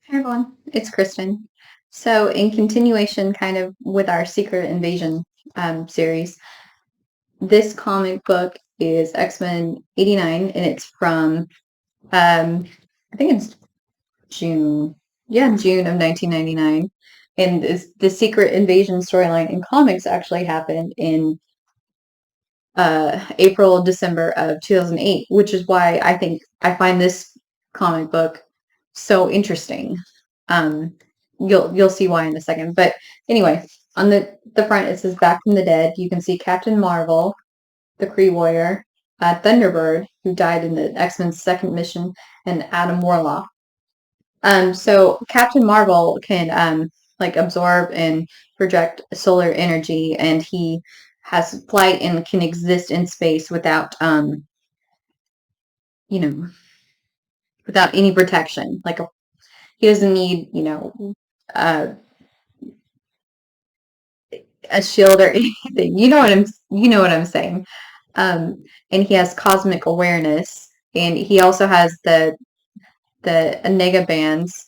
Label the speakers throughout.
Speaker 1: Hi everyone, it's Kristen. So, in continuation, kind of with our Secret Invasion series, this comic book is X-Men 89, and it's from I think it's June, yeah, June of 1999. And the Secret Invasion storyline in comics actually happened in April, December of 2008, which is why I think I find this comic book so interesting. Um, you'll see why in a second. But anyway, on the front it says "Back from the Dead." You can see Captain Marvel, the Kree Warrior, Thunderbird, who died in the X-Men's second mission, and Adam Warlock. So Captain Marvel can like absorb and project solar energy, and he has flight and can exist in space without you know without any protection. He doesn't need uh, a shield or anything. You know what I'm saying. And he has cosmic awareness, and he also has the Onega bands,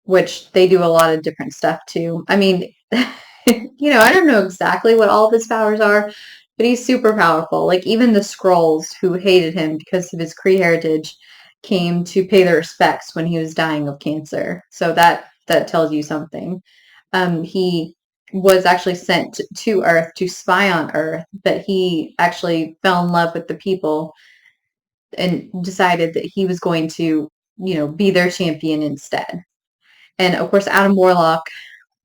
Speaker 1: which they do a lot of different stuff too. I mean, I don't know exactly what all of his powers are, but he's super powerful. Like even the Skrulls, who hated him because of his Kree heritage, came to pay their respects when he was dying of cancer. So that tells you something. He was actually sent to Earth to spy on Earth, but he actually fell in love with the people and decided that he was going to, be their champion instead. And of course, Adam Warlock,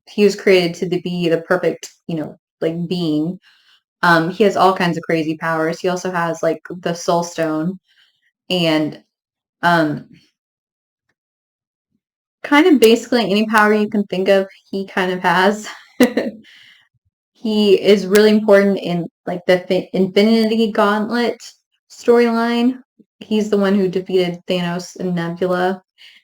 Speaker 1: he was created to be the perfect, like being. He has all kinds of crazy powers. He also has like the Soul Stone and um, kind of basically any power you can think of, he kind of has. He is really important in like the Infinity Gauntlet storyline. He's the one who defeated Thanos and Nebula,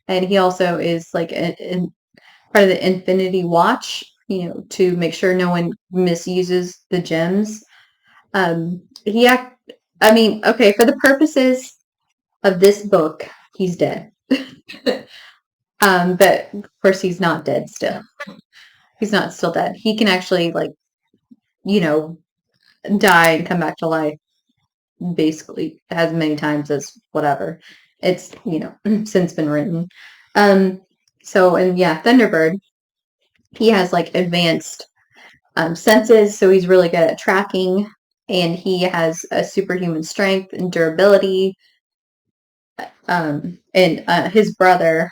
Speaker 1: and he also is like part of the Infinity Watch, to make sure no one misuses the gems. He act. I mean, okay, for the purposes of this book, he's dead. But of course, he's not dead still. He's not still dead. He can actually like you know die and come back to life basically as many times as whatever. It's since been written. Um, and yeah, Thunderbird, he has like advanced senses, so he's really good at tracking, and he has a superhuman strength and durability. And his brother,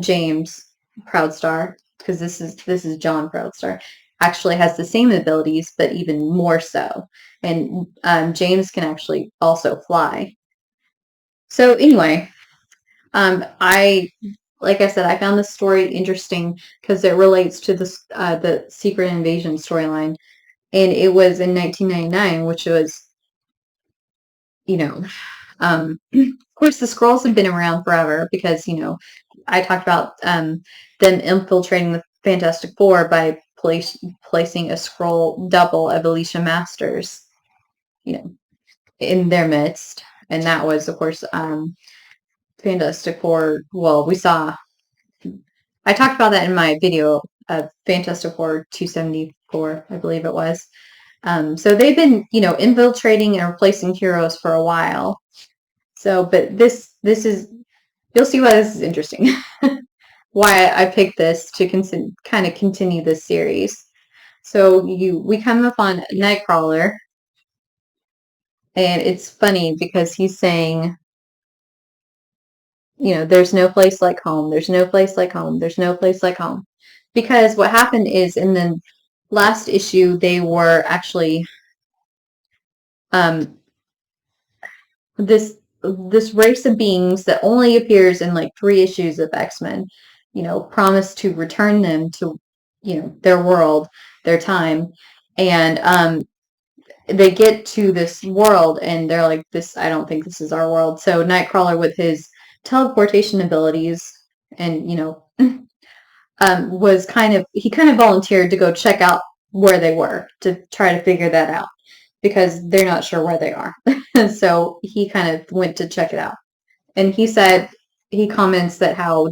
Speaker 1: James Proudstar, because this is John Proudstar, actually has the same abilities, but even more so. And James can actually also fly. So anyway, I like I said, I found this story interesting because it relates to the Secret Invasion storyline, and it was in 1999, which was you know of course the Skrulls have been around forever because I talked about them infiltrating the Fantastic Four by placing a Skrull double of Alicia Masters, you know, in their midst, and that was of course Fantastic Four. Well, I talked about that in my video of Fantastic Four 274, I believe it was. So they've been, infiltrating and replacing heroes for a while. So, but this is, you'll see why this is interesting. Why I picked this to kind of continue this series. So we come upon Nightcrawler, and it's funny because he's saying, there's no place like home. There's no place like home. There's no place like home. Because what happened is in the last issue, they were actually um, this race of beings that only appears in like 3 issues of X-Men, promise to return them to, their world, their time. And they get to this world and they're like, I don't think this is our world. So Nightcrawler, with his teleportation abilities and, he kind of volunteered to go check out where they were to try to figure that out because they're not sure where they are. So he kind of went to check it out. And he comments that how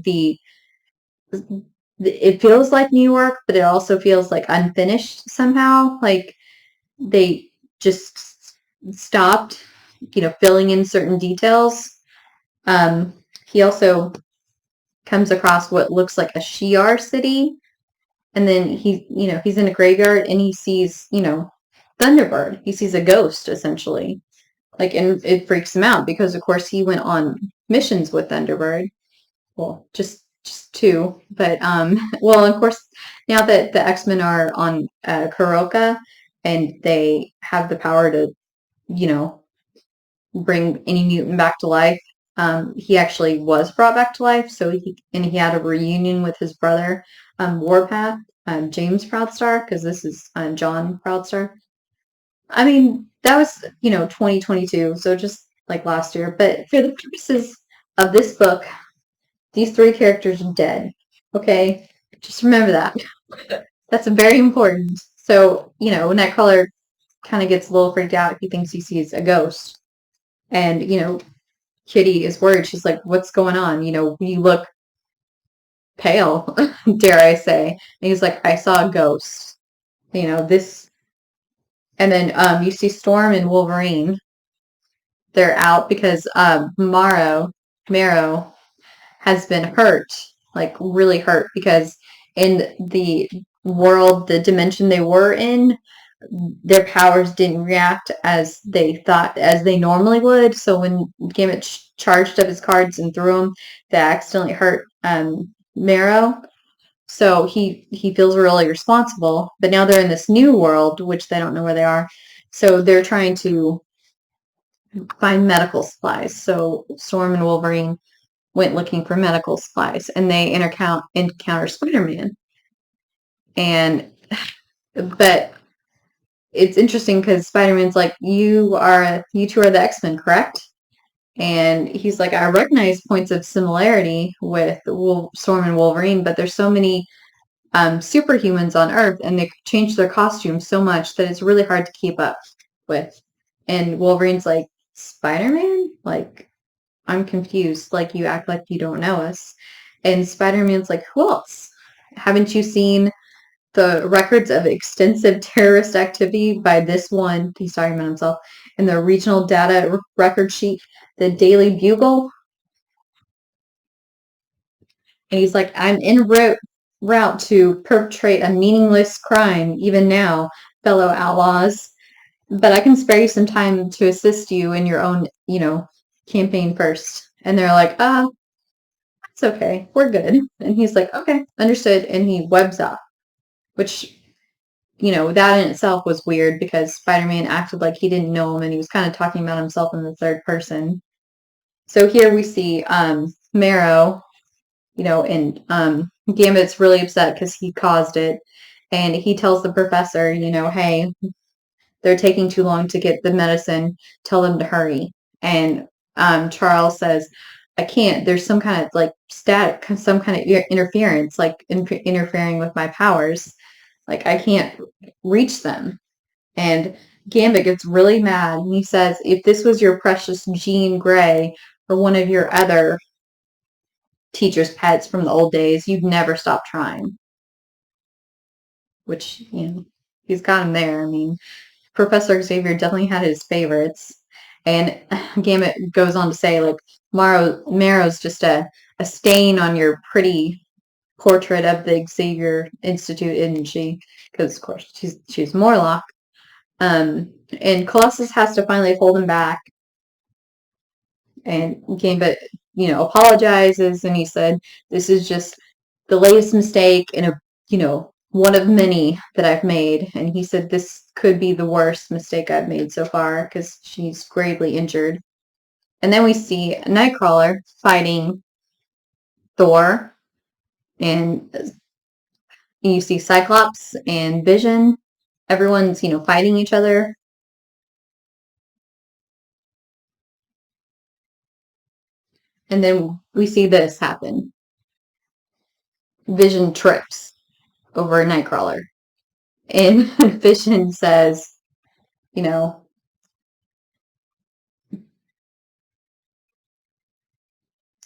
Speaker 1: it feels like New York, but it also feels like unfinished somehow. Like they just stopped, filling in certain details. He also comes across what looks like a Shi'ar city, and then he's in a graveyard and he sees, Thunderbird. He sees a ghost essentially. Like, and it freaks him out because of course he went on missions with Thunderbird. Well, just two, but well, of course, now that the X-Men are on Kuroka and they have the power to, you know, bring any mutant back to life. He actually was brought back to life, so he had a reunion with his brother, Warpath, James Proudstar, because this is John Proudstar. I mean, that was 2022, so just like last year. But for the purposes of this book, these three characters are dead. Okay, just remember that. That's very important. So Nightcrawler kind of gets a little freaked out. He thinks he sees a ghost, and Kitty is worried. She's like, "What's going on? You look pale, dare I say?" And he's like, "I saw a ghost." This, and then you see Storm and Wolverine. They're out because Marrow has been hurt, like really hurt, because in the world, the dimension they were in, their powers didn't react as they normally would. So when Gambit charged up his cards and threw them, they accidentally hurt Marrow. So he feels really responsible. But now they're in this new world, which they don't know where they are. So they're trying to find medical supplies. So Storm and Wolverine went looking for medical supplies, and they encounter Spider-Man. And but it's interesting because Spider-Man's like, you two are the X-Men, correct? And he's like, I recognize points of similarity with Storm and Wolverine, but there's so many superhumans on Earth, and they change their costumes so much that it's really hard to keep up with. And Wolverine's like, Spider-Man? Like, I'm confused. Like, you act like you don't know us. And Spider-Man's like, who else? Haven't you seen the records of extensive terrorist activity by this one, he's talking about himself, in the regional data record sheet, the Daily Bugle? And he's like, I'm en route to perpetrate a meaningless crime, even now, fellow outlaws. But I can spare you some time to assist you in your own, campaign first. And they're like, it's okay. We're good. And he's like, okay, understood. And he webs off, which, that in itself was weird because Spider-Man acted like he didn't know him and he was kind of talking about himself in the third person. So here we see Marrow, and Gambit's really upset because he caused it. And he tells the professor, hey, they're taking too long to get the medicine. Tell them to hurry. And Charles says, I can't. There's some kind of like static, some kind of interference, like interfering with my powers. Like I can't reach them. And Gambit gets really mad. And he says, if this was your precious Jean Grey or one of your other teacher's pets from the old days, you'd never stop trying. Which, he's got him there. I mean, Professor Xavier definitely had his favorites. And Gambit goes on to say, like, Marrow's just a stain on your pretty portrait of the Xavier Institute, isn't she? Because, of course, she's Morlock. And Colossus has to finally hold him back. And Gambit, apologizes. And he said, this is just the latest mistake in one of many that I've made. And he said this could be the worst mistake I've made so far because she's gravely injured. And then we see Nightcrawler fighting Thor, and you see Cyclops and Vision. Everyone's, fighting each other. And then we see this happen. Vision trips over Nightcrawler. And Vision says, you know,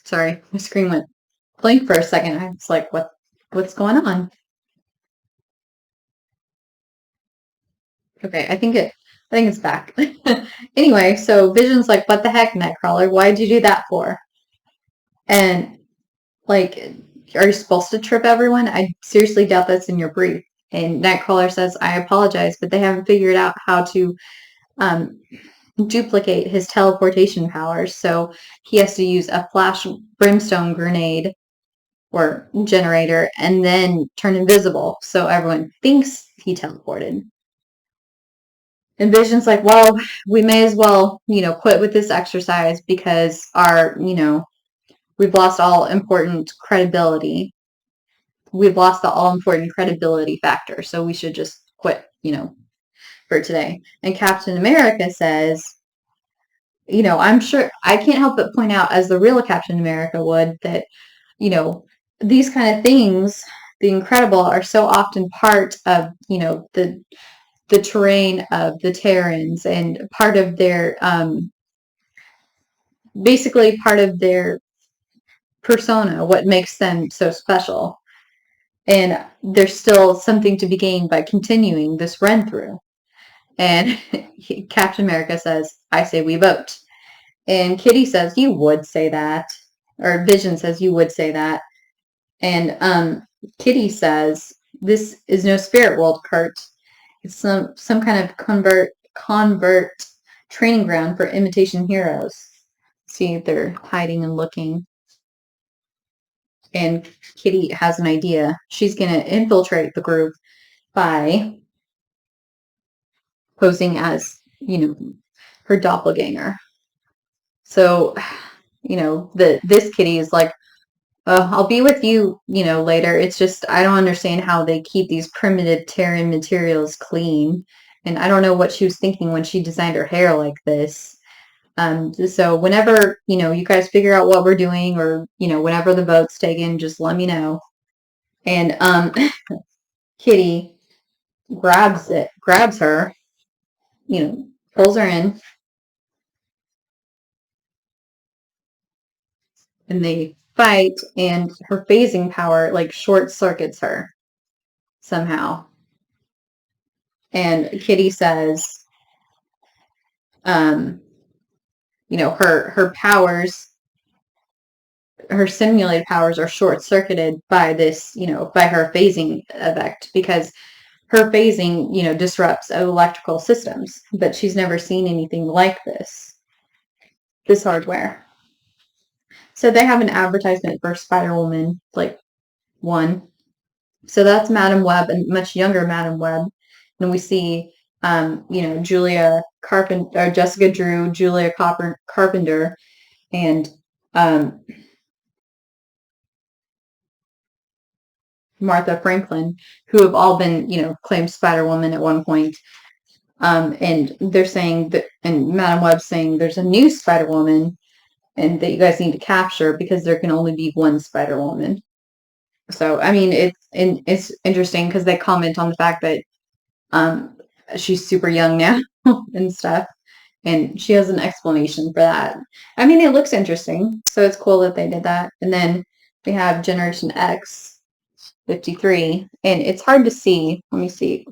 Speaker 1: sorry, my screen went blinked for a second. I was like, what's going on? Okay, I think it's back. Anyway, so Vision's like, what the heck, Nightcrawler? Why'd you do that for? And like, are you supposed to trip everyone? I seriously doubt that's in your brief. And Nightcrawler says, I apologize, but they haven't figured out how to um, duplicate his teleportation powers. So he has to use a flash brimstone grenade or generator and then turn invisible so everyone thinks he teleported. And Vision's like, well, we may as well, quit with this exercise because we've lost all important credibility. We've lost the all important credibility factor. So we should just quit, for today. And Captain America says, I'm sure I can't help but point out, as the real Captain America would, that, these kind of things, the incredible, are so often part of, the terrain of the Terrans and part of their, basically part of their persona, what makes them so special. And there's still something to be gained by continuing this run through. And Captain America says, I say we vote. And Kitty says, you would say that. Or Vision says, you would say that. And Kitty says, this is no spirit world, Kurt. It's some kind of convert training ground for imitation heroes. See, they're hiding and looking. And Kitty has an idea. She's going to infiltrate the group by posing as, her doppelganger. So, this Kitty is like, I'll be with you, later. It's just, I don't understand how they keep these primitive Terran materials clean. And I don't know what she was thinking when she designed her hair like this. So whenever, you guys figure out what we're doing or, whenever the vote's taken, just let me know. And Kitty grabs her, pulls her in, and they fight, and her phasing power, like, short circuits her somehow. And Kitty says, her powers, her simulated powers are short circuited by this, by her phasing effect, because her phasing, disrupts electrical systems, but she's never seen anything like this hardware. So they have an advertisement for Spider-Woman, like, 1. So that's Madam Web, and much younger Madam Web. And we see, Julia Carpenter, or Jessica Drew, Julia Carpenter, and Martha Franklin, who have all been, claimed Spider-Woman at one point. And they're saying that, and Madam Web's saying there's a new Spider-Woman and that you guys need to capture because there can only be one Spider-Woman. So, I mean, it's interesting because they comment on the fact that she's super young now and stuff. And she has an explanation for that. I mean, it looks interesting. So it's cool that they did that. And then we have Generation X 53. And it's hard to see. Let me see.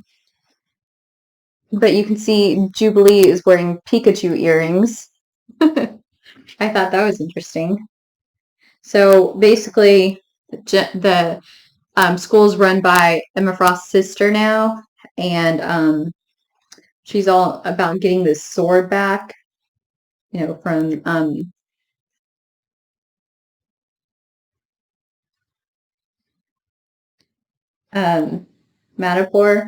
Speaker 1: But you can see Jubilee is wearing Pikachu earrings. I thought that was interesting. So basically, the school's run by Emma Frost's sister now, and she's all about getting this sword back, from Madripoor.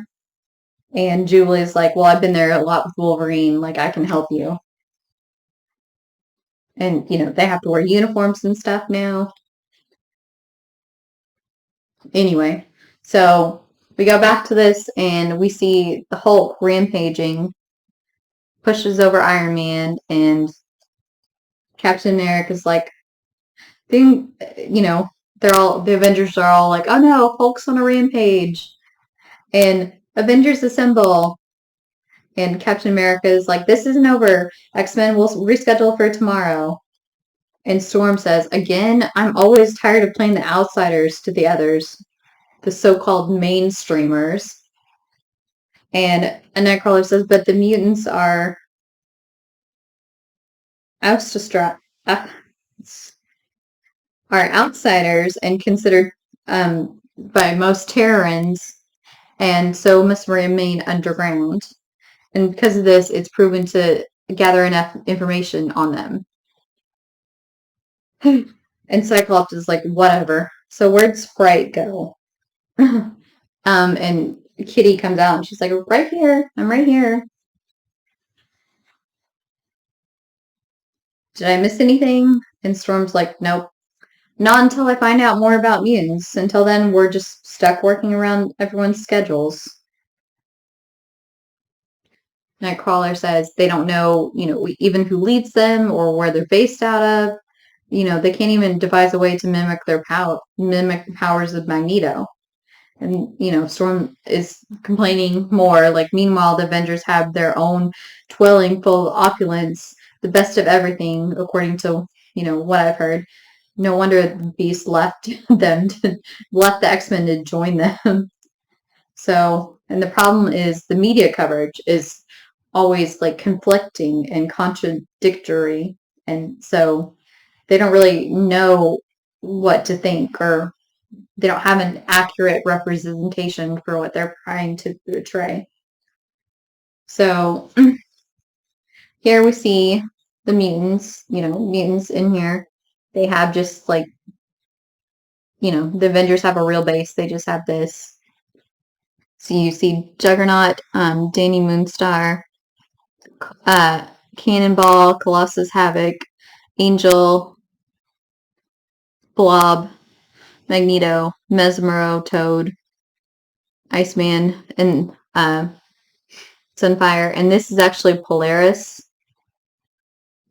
Speaker 1: And Julie's like, well, I've been there a lot with Wolverine, like I can help you. And they have to wear uniforms and stuff now. Anyway, so we go back to this and we see the Hulk rampaging, pushes over Iron Man, and Captain America's like, the Avengers are all like, oh no, Hulk's on a rampage. And Avengers assemble. And Captain America is like, this isn't over. X-Men will reschedule for tomorrow. And Storm says, again, I'm always tired of playing the outsiders to the others, the so-called mainstreamers. And a Nightcrawler says, but the mutants are outstrat- uh, are outsiders and considered by most Terrans, and so must remain underground. And because of this, it's proven to gather enough information on them. And Cyclops is like, whatever. So where'd Sprite go? And Kitty comes out and she's like, right here. I'm right here. Did I miss anything? And Storm's like, nope. Not until I find out more about mutants. Until then, we're just stuck working around everyone's schedules. Nightcrawler says they don't know, even who leads them or where they're based out of. They can't even devise a way to mimic mimic the powers of Magneto. And, Storm is complaining more. Like, meanwhile, the Avengers have their own dwelling full of opulence, the best of everything, according to, what I've heard. No wonder the Beast left left the X-Men to join them. So, and the problem is the media coverage is always like conflicting and contradictory. And so they don't really know what to think, or they don't have an accurate representation for what they're trying to portray. So here we see the mutants, mutants in here. They have just like, the Avengers have a real base. They just have this. So you see Juggernaut, Danny Moonstar, Cannonball, Colossus Havoc, Angel, Blob, Magneto, Mesmero, Toad, Iceman, and Sunfire. And this is actually Polaris.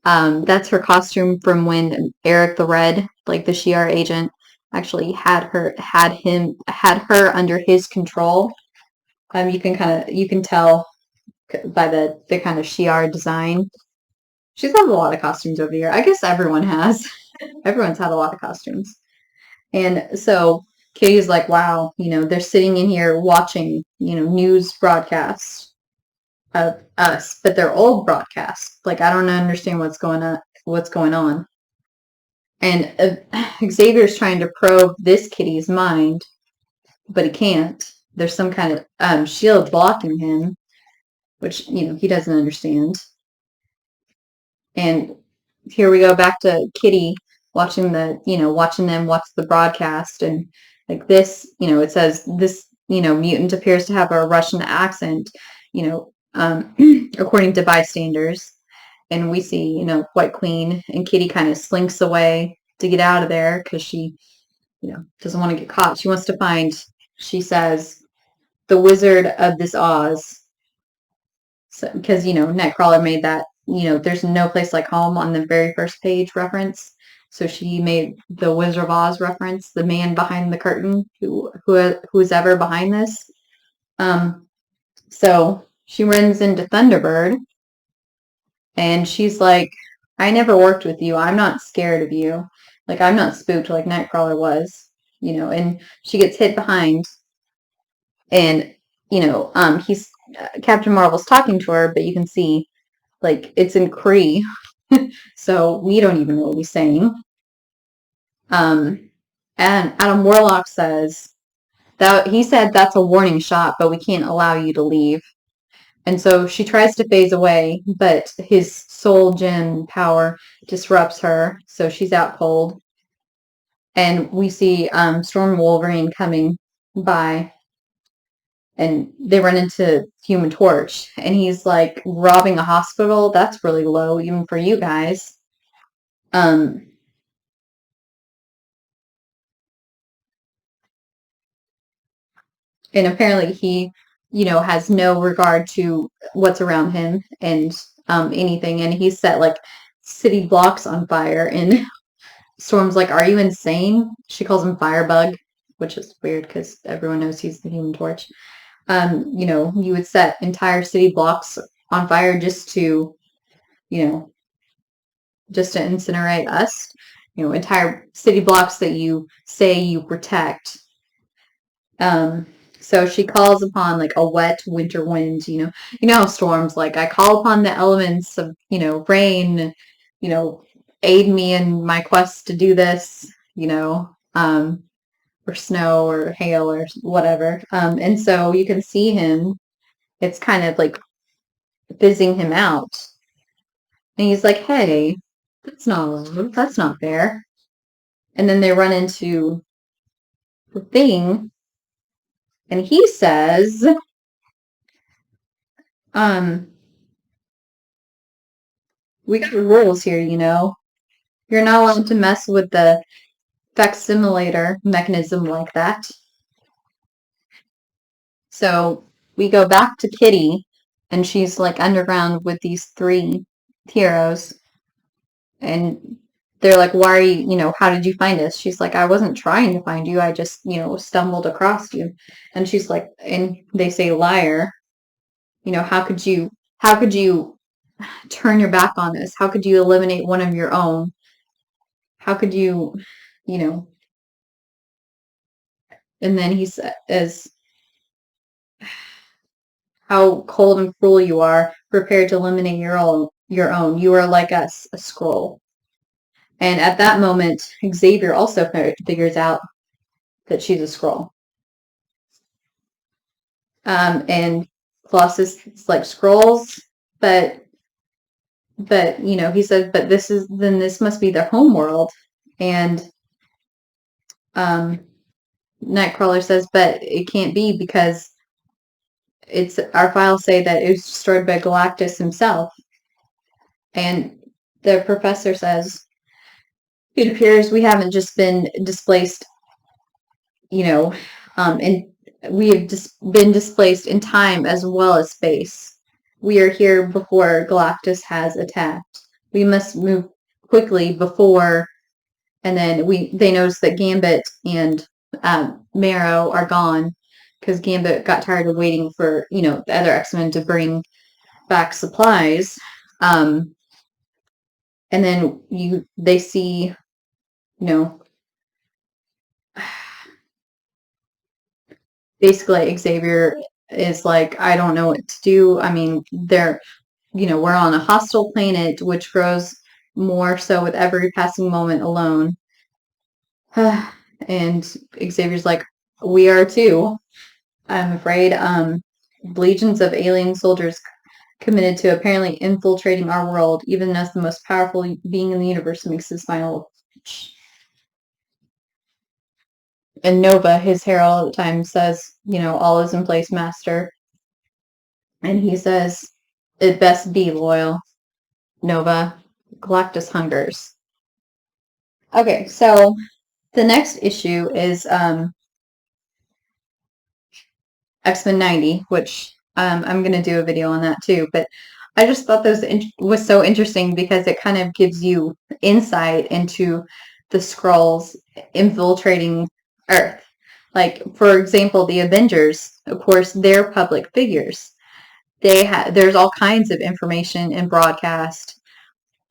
Speaker 1: That's her costume from when Eric the Red, like the Shi'ar agent, actually had her under his control. You can tell by the kind of Shi'ar design. She's had a lot of costumes over the year. I guess everyone has. Everyone's had a lot of costumes. And so Kitty's like, wow, they're sitting in here watching, news broadcasts of us, but they're old broadcasts. Like, I don't understand what's going on. And Xavier's trying to probe this Kitty's mind, but he can't. There's some kind of shield blocking him, which, he doesn't understand. And here we go back to Kitty watching them watch the broadcast. And like this, it says this, mutant appears to have a Russian accent, according to bystanders. And we see, White Queen and Kitty kind of slinks away to get out of there because she, doesn't want to get caught. She wants to find, she says, the Wizard of this Oz. So, because, Nightcrawler made that, there's no place like home on the very first page reference. So she made the Wizard of Oz reference, the man behind the curtain, who's ever behind this. So she runs into Thunderbird, and she's like, I never worked with you. I'm not scared of you. Like, I'm not spooked like Nightcrawler was, and she gets hit behind, and, he's, Captain Marvel's talking to her, but you can see, like, it's in Kree, so we don't even know what he's saying. And Adam Warlock says that he said that's a warning shot, but we can't allow you to leave. And so she tries to phase away, but his soul gem power disrupts her, so she's out cold. And we see Storm Wolverine coming by, and they run into Human Torch, and he's like robbing a hospital. That's really low, even for you guys. And apparently he, has no regard to what's around him and anything. And he set like city blocks on fire. And Storm's like, "Are you insane?" She calls him Firebug, which is weird because everyone knows he's the Human Torch. You would set entire city blocks on fire just to, you know, just to incinerate us, entire city blocks that you say you protect. So she calls upon like a wet winter wind, how storms like I call upon the elements of, rain, aid me in my quest to do this, or snow or hail or whatever. And so you can see him, it's kind of like fizzing him out. And he's like, hey, that's not fair. And then they run into the thing, and he says, we got rules here, You're not allowed to mess with the facsimulator mechanism like that. So we go back to Kitty, and she's like underground with these three heroes. And they're like, why are you, how did you find us? She's like, I wasn't trying to find you. I just, stumbled across you. And she's like, and they say, liar. How could you turn your back on us? How could you eliminate one of your own? How could you know, and then he says, how cold and cruel you are, prepared to eliminate your own. You are like us, a Skrull. And at that moment, Xavier also figures out that she's a Skrull. And Colossus is like, Skrulls, but he said, but this must be their home world. And Nightcrawler says, but it can't be because our files say that it was destroyed by Galactus himself. And the professor says, it appears we haven't just been displaced, and we have just been displaced in time as well as space. We are here before Galactus has attacked. We must move quickly before, and then they notice that Gambit and Marrow are gone because Gambit got tired of waiting for, the other X-Men to bring back supplies. And then they see, basically Xavier is like, I don't know what to do. I mean, we're on a hostile planet which grows more so with every passing moment alone. And Xavier's like, we are too. I'm afraid. Legions of alien soldiers committed to apparently infiltrating our world, even as the most powerful being in the universe makes his final. And Nova, his herald at the time, says, all is in place, master. And he says, it best be loyal, Nova. Galactus hungers. Okay, so the next issue is X-Men 90, which I'm going to do a video on that too. But I just thought this was so interesting because it kind of gives you insight into the Skrulls infiltrating Earth. Like, for example, the Avengers, of course, they're public figures. There's all kinds of information and broadcast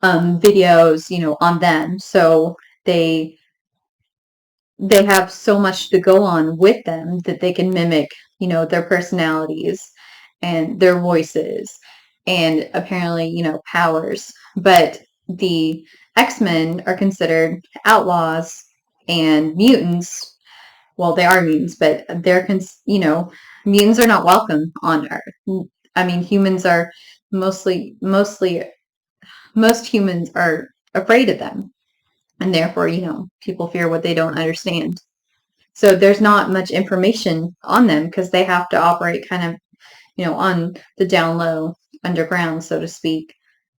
Speaker 1: videos, on them. So they have so much to go on with them that they can mimic, their personalities and their voices and apparently, powers. But the X-Men are considered outlaws and mutants. Well, they are mutants, but mutants are not welcome on Earth. I mean, humans are most humans are afraid of them. And therefore, people fear what they don't understand. So there's not much information on them because they have to operate kind of, on the down low, underground, so to speak.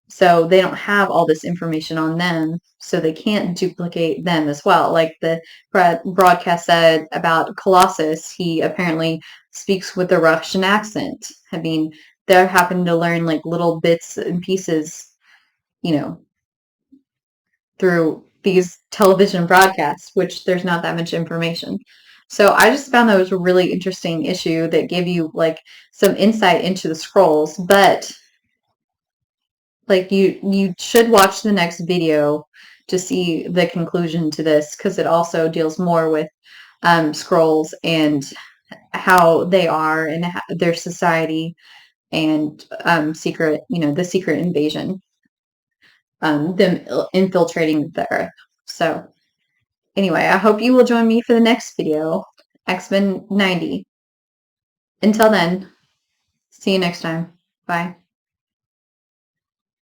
Speaker 1: So they don't have all this information on them, so they can't duplicate them as well. Like the broadcast said about Colossus, he apparently speaks with a Russian accent. I mean, they're having to learn like little bits and pieces, through these television broadcasts, which there's not that much information. So I just found that was a really interesting issue that gave you like some insight into the Skrulls. But Like you should watch the next video to see the conclusion to this, because it also deals more with Skrulls and how they are and their society and secret, the secret invasion, them infiltrating the Earth. So anyway, I hope you will join me for the next video, X-Men 90. Until then, see you next time. Bye.